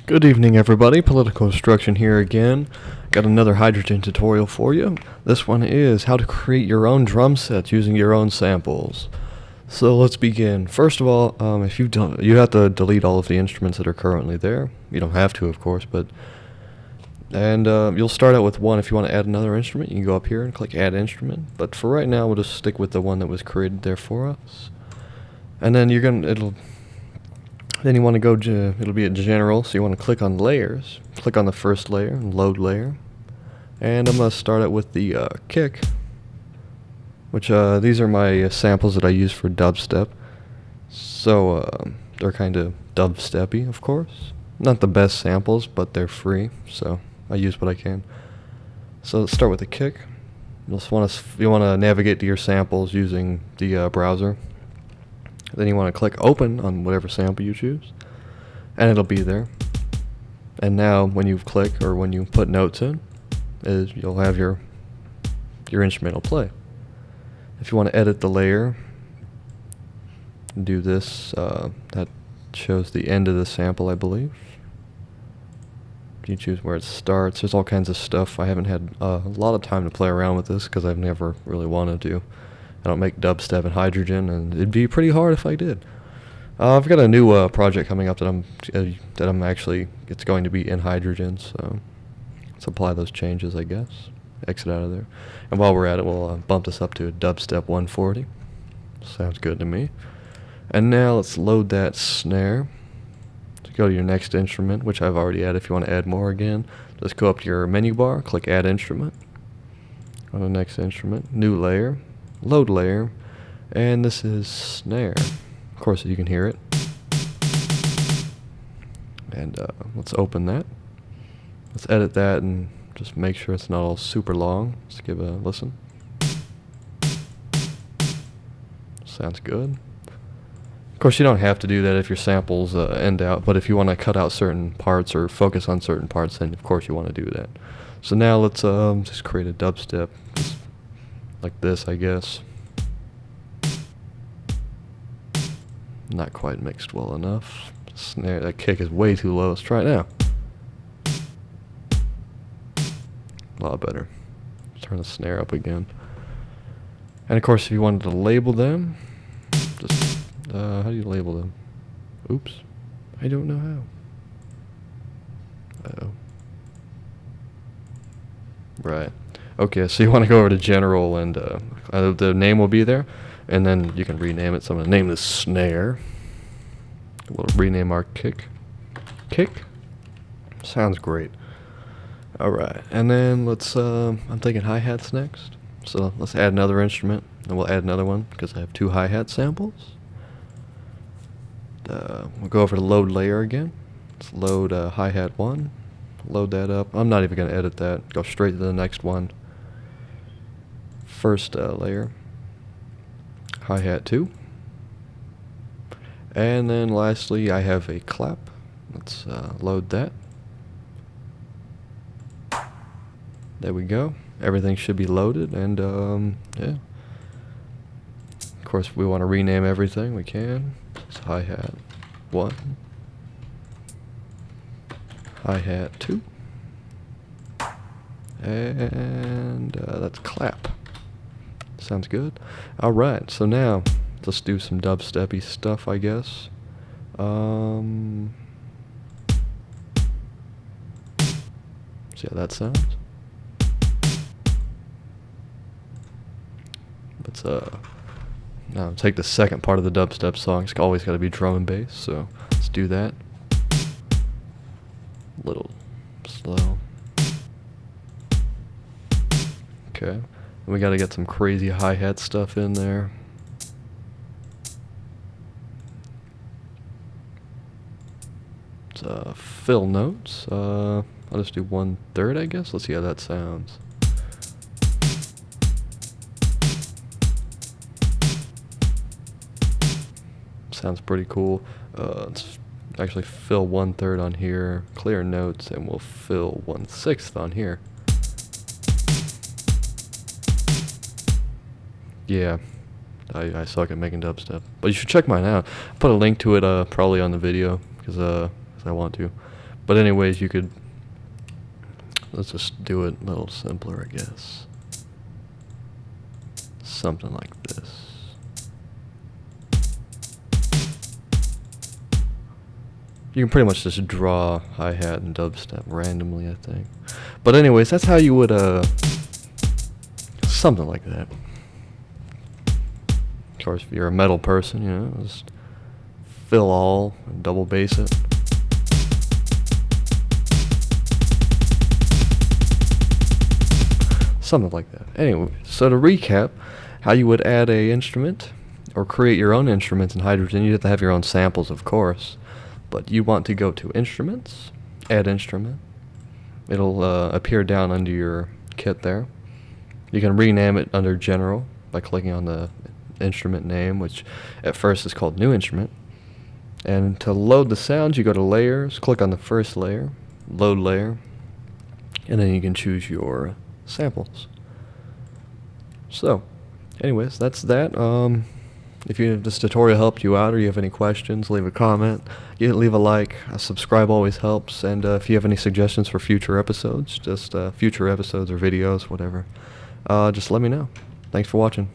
Good evening, everybody. Political Instruction here again. Got another hydrogen tutorial for you. This one is how to create your own drum sets using your own samples. So let's begin. First of all, if you've done, you have to delete all of the instruments that are currently there. You don't have to, of course, but you'll start out with one. If you want to add another instrument, you can go up here and click Add Instrument. But for right now, we'll just stick with the one that was created there for us. And then Then you want to go it'll be at General, so you want to click on Layers, click on the first layer, and Load Layer. And I'm going to start it with the kick, which these are my samples that I use for dubstep. So they're kind of dubsteppy, of course. Not the best samples, but they're free, so I use what I can. So let's start with the kick. You want to navigate to your samples using the browser. Then you want to click Open on whatever sample you choose, and it'll be there. And now, when you click or when you put notes in, you'll have your instrumental play. If you want to edit the layer, do this. That shows the end of the sample, I believe. You choose where it starts. There's all kinds of stuff. I haven't had a lot of time to play around with this because I've never really wanted to. I don't make dubstep in hydrogen, and it'd be pretty hard if I did. I've got a new project coming up that I'm actually, it's going to be in hydrogen, so let's apply those changes, I guess. Exit out of there. And while we're at it, we'll bump this up to a dubstep 140. Sounds good to me. And now let's load that snare. So go to your next instrument, which I've already added. If you want to add more again, just go up to your menu bar, click Add Instrument. On the next instrument, New Layer. Load layer, and this is snare. Of course, you can hear it. And let's open that. Let's edit that and just make sure it's not all super long. Let's give a listen. Sounds good. Of course, you don't have to do that if your samples end out, but if you want to cut out certain parts or focus on certain parts, then of course you want to do that. So now let's just create a dubstep. Like this, I guess. Not quite mixed well enough. Snare, that kick is way too low. Let's try it now. A lot better. Turn the snare up again. And of course, if you wanted to label them, just how do you label them? Oops, I don't know how. Uh-oh. Right. Okay, so you want to go over to General, and the name will be there, and then you can rename it. So I'm going to name this Snare. We'll rename our kick. Kick? Sounds great. Alright, and then let's, I'm thinking hi-hats next. So let's add another instrument, and we'll add another one, because I have two hi-hat samples. We'll go over to Load Layer again. Let's load hi-hat 1. Load that up. I'm not even going to edit that. Go straight to the next one. First layer, hi-hat 2, and then lastly I have a clap. Let's load that. There we go. Everything should be loaded, and yeah. Of course, if we want to rename everything, we can. It's hi-hat 1, hi-hat 2, and that's clap. Sounds good. Alright, so now let's do some dubsteppy stuff, I guess. See how that sounds? Let's now take the second part of the dubstep song. It's always got to be drum and bass, so let's do that. A little slow. Okay. We gotta get some crazy hi-hat stuff in there. Let's fill notes. I'll just do 1/3, I guess. Let's see how that sounds. Sounds pretty cool. Let's actually fill 1/3 on here, clear notes, and we'll fill 1/6 on here. Yeah, I suck at making dubstep, but you should check mine out. I'll put a link to it probably on the video because I want to. But anyways, you could, let's just do it a little simpler, I guess. Something like this. You can pretty much just draw hi-hat and dubstep randomly, I think. But anyways, that's how you would, something like that. Of course, if you're a metal person, you know, just fill all and double bass it. Something like that. Anyway, so to recap, how you would add a instrument or create your own instruments in Hydrogen, you have to have your own samples, of course. But you want to go to Instruments, Add Instrument. It'll appear down under your kit there. You can rename it under General by clicking on the instrument name, which at first is called New Instrument. And to load the sounds, you go to Layers, click on the first layer, Load Layer, and then you can choose your samples. So, anyways, that's that. If this tutorial helped you out or you have any questions, leave a comment, leave a like, subscribe always helps, and if you have any suggestions for future episodes, just future episodes or videos, whatever, just let me know. Thanks for watching.